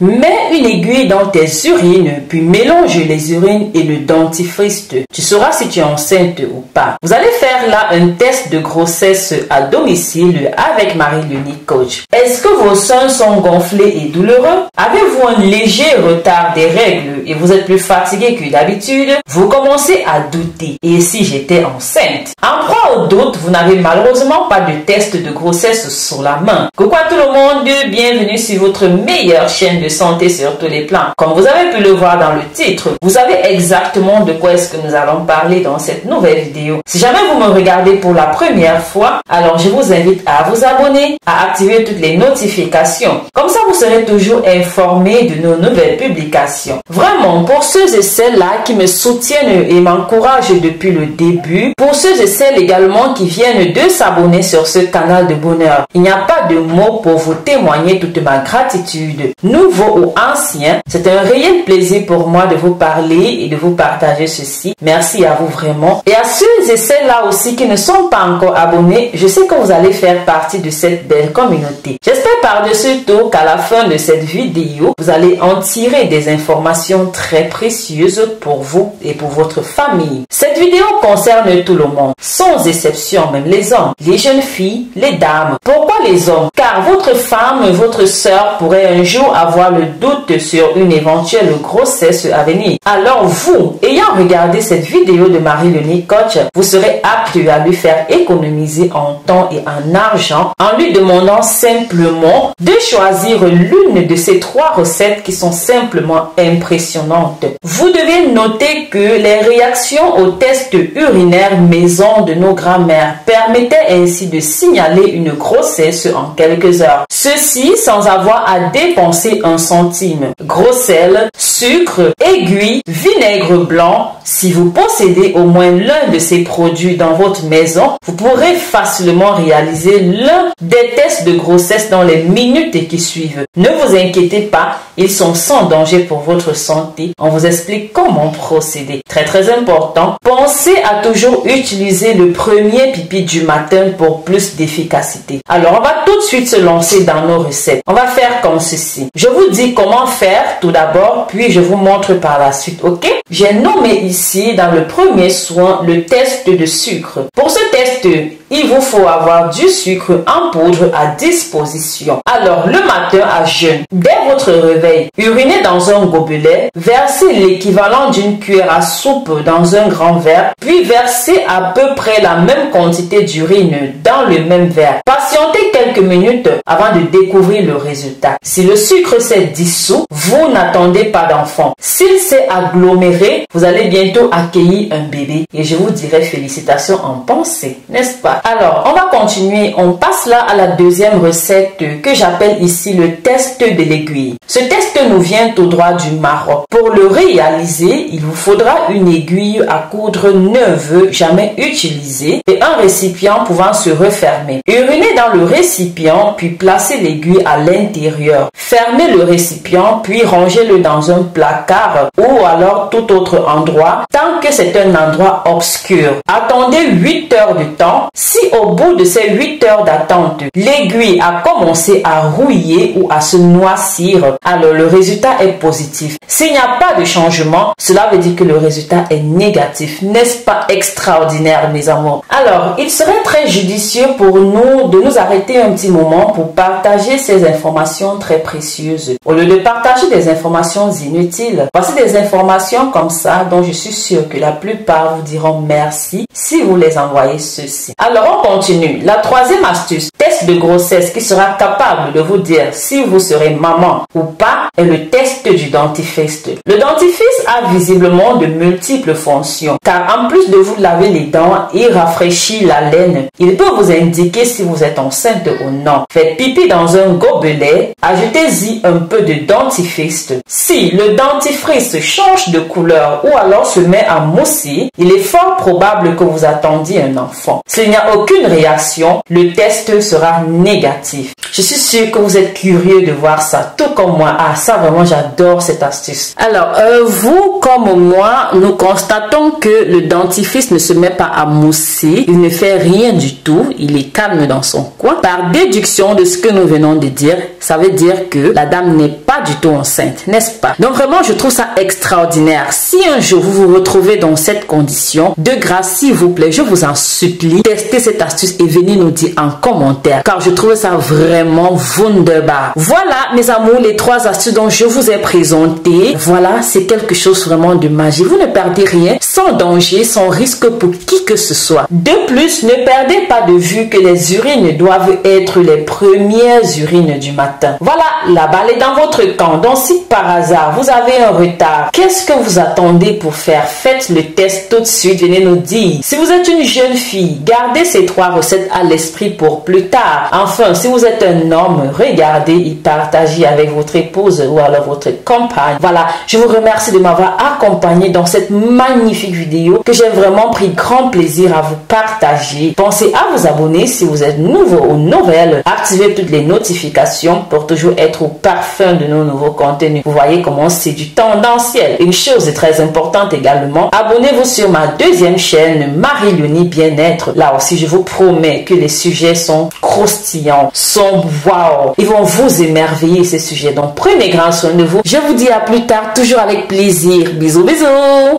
Mets une aiguille dans tes urines, puis mélange les urines et le dentifrice. Tu sauras si tu es enceinte ou pas. Vous allez faire là un test de grossesse à domicile avec Marie-Léonie Coach. Est-ce que vos seins sont gonflés et douloureux? Avez-vous un léger retard des règles et vous êtes plus fatigué que d'habitude? Vous commencez à douter. Et si j'étais enceinte? En proie au doute, vous n'avez malheureusement pas de test de grossesse sur la main. Coucou à tout le monde, bienvenue sur votre meilleure chaîne de santé sur tous les plans. Comme vous avez pu le voir dans le titre, vous savez exactement de quoi est-ce que nous allons parler dans cette nouvelle vidéo. Si jamais vous me regardez pour la première fois, alors je vous invite à vous abonner, à activer toutes les notifications. Comme ça, vous serez toujours informés de nos nouvelles publications. Vraiment, pour ceux et celles-là qui me soutiennent et m'encouragent depuis le début, pour ceux et celles également qui viennent de s'abonner sur ce canal de bonheur, il n'y a pas de mots pour vous témoigner toute ma gratitude. Nouveau ou ancien, c'est un réel plaisir pour moi de vous parler et de vous partager ceci. Merci à vous vraiment. Et à ceux et celles-là aussi qui ne sont pas encore abonnés, je sais que vous allez faire partie de cette belle communauté. J'espère par-dessus tout qu'à la fin de cette vidéo, vous allez en tirer des informations très précieuses pour vous et pour votre famille. Cette vidéo concerne tout le monde, sans exception, même les hommes, les jeunes filles, les dames. Pourquoi les hommes? Car votre femme, votre sœur pourrait un jour avoir le doute sur une éventuelle grossesse à venir. Alors vous, ayant regardé cette vidéo de Marie-Léonie Coach, vous serez apte à lui faire économiser en temps et en argent en lui demandant simplement de choisir l'une de ces 3 recettes qui sont simplement impressionnantes. Vous devez noter que les réactions aux tests urinaires maison de nos grands-mères permettaient ainsi de signaler une grossesse en quelques heures. Ceci sans avoir à dépenser un centime. Gros sel, sucre, aiguille, vinaigre blanc. Si vous possédez au moins l'un de ces produits dans votre maison, vous pourrez facilement réaliser l'un des tests de grossesse dans les minutes qui suivent. Ne vous inquiétez pas, ils sont sans danger pour votre santé. On vous explique comment procéder. Très important, pensez à toujours utiliser le premier pipi du matin pour plus d'efficacité. Alors on va tout de suite se lancer dans nos recettes. On va faire comme ceci. Je vous dis comment faire tout d'abord, puis je vous montre par la suite, ok? J'ai nommé ici dans le premier soin le test de sucre. Pour ce test, il vous faut avoir du sucre en poudre à disposition. Alors, le matin à jeun, dès votre réveil, urinez dans un gobelet, versez l'équivalent d'une cuillère à soupe dans un grand verre, puis versez à peu près la même quantité d'urine dans le même verre. Patientez quelques minutes avant de découvrir le résultat. Si le sucre s'est dissous, vous n'attendez pas d'enfant. S'il s'est aggloméré, vous allez bientôt accueillir un bébé et je vous dirai félicitations en pensée, n'est-ce pas? Alors, on va continuer. On passe là à la deuxième recette que j'appelle ici le test de l'aiguille. Ce test nous vient tout droit du Maroc. Pour le réaliser, il vous faudra une aiguille à coudre neuve, jamais utilisée, et un récipient pouvant se refermer. Urinez dans le récipient, puis placez l'aiguille à l'intérieur. Fermez le récipient, puis rangez-le dans un placard ou alors tout autre endroit, tant que c'est un endroit obscur. Attendez 8 heures de temps. Si au bout de ces 8 heures d'attente, l'aiguille a commencé à rouiller ou à se noircir, alors le résultat est positif. S'il n'y a pas de changement, cela veut dire que le résultat est négatif. N'est-ce pas extraordinaire, mes amours? Alors, il serait très judicieux pour nous de nous arrêter un petit moment pour partager ces informations très précieuses. Au lieu de partager des informations inutiles, voici des informations comme ça dont je suis sûre que la plupart vous diront merci si vous les envoyez ceci. Alors, on continue. La troisième astuce, test de grossesse qui sera capable de vous dire si vous serez maman ou pas, est le test du dentifrice. Le dentifrice a visiblement de multiples fonctions, car en plus de vous laver les dents et rafraîchir la laine, il peut vous indiquer si vous êtes enceinte ou non. Faites pipi dans un gobelet, ajoutez-y un peu de dentifrice. Si le dentifrice change de couleur ou alors se met à mousser, il est fort probable que vous attendiez un enfant. S'il n'y a aucune réaction, le test sera négatif. Je suis sûre que vous êtes curieux de voir ça, tout comme moi. Ah, ça vraiment, j'adore cette astuce. Alors, vous comme moi, nous constatons que le dentifrice ne se met pas à mousser. Il ne fait rien du tout. Il est calme dans son coin. Par déduction de ce que nous venons de dire, ça veut dire que la dame n'est pas du tout enceinte, n'est-ce pas? Donc vraiment, je trouve ça extraordinaire. Si un jour vous vous retrouvez dans cette condition, de grâce, s'il vous plaît, je vous en supplie, testez cette astuce et venez nous dire en commentaire, car je trouve ça vraiment wunderbar. Voilà, mes amours, les 3 astuces dont je vous ai présenté. Voilà, c'est quelque chose vraiment de magique. Vous ne perdez rien, sans danger, sans risque pour qui que ce soit. De plus, ne perdez pas de vue que les urines doivent être les premières urines du matin. Voilà, la balle est dans votre camp. Donc si par hasard vous avez un retard, qu'est-ce que vous attendez pour faire? Faites le test tout de suite, venez nous dire. Si vous êtes une jeune fille, gardez ces 3 recettes à l'esprit pour plus tard. Enfin, si vous êtes un homme, regardez et partagez avec votre épouse ou alors votre compagne. Voilà, je vous remercie de m'avoir accompagné dans cette magnifique vidéo que j'ai vraiment pris grand plaisir à vous partager. Pensez à vous abonner si vous êtes nouveau ou nouvelle. Activez toutes les notifications pour toujours être au parfum de nos nouveaux contenus. Vous voyez comment c'est du tendanciel. Une chose très importante également, abonnez-vous sur ma deuxième chaîne, Marie-Léonie Bien-être. Là aussi, je vous promets que les sujets sont croustillants, sont wow. Ils vont vous émerveiller ces sujets. Donc, prenez grand soin de vous. Je vous dis à plus tard, toujours avec plaisir. Bisous, bisous.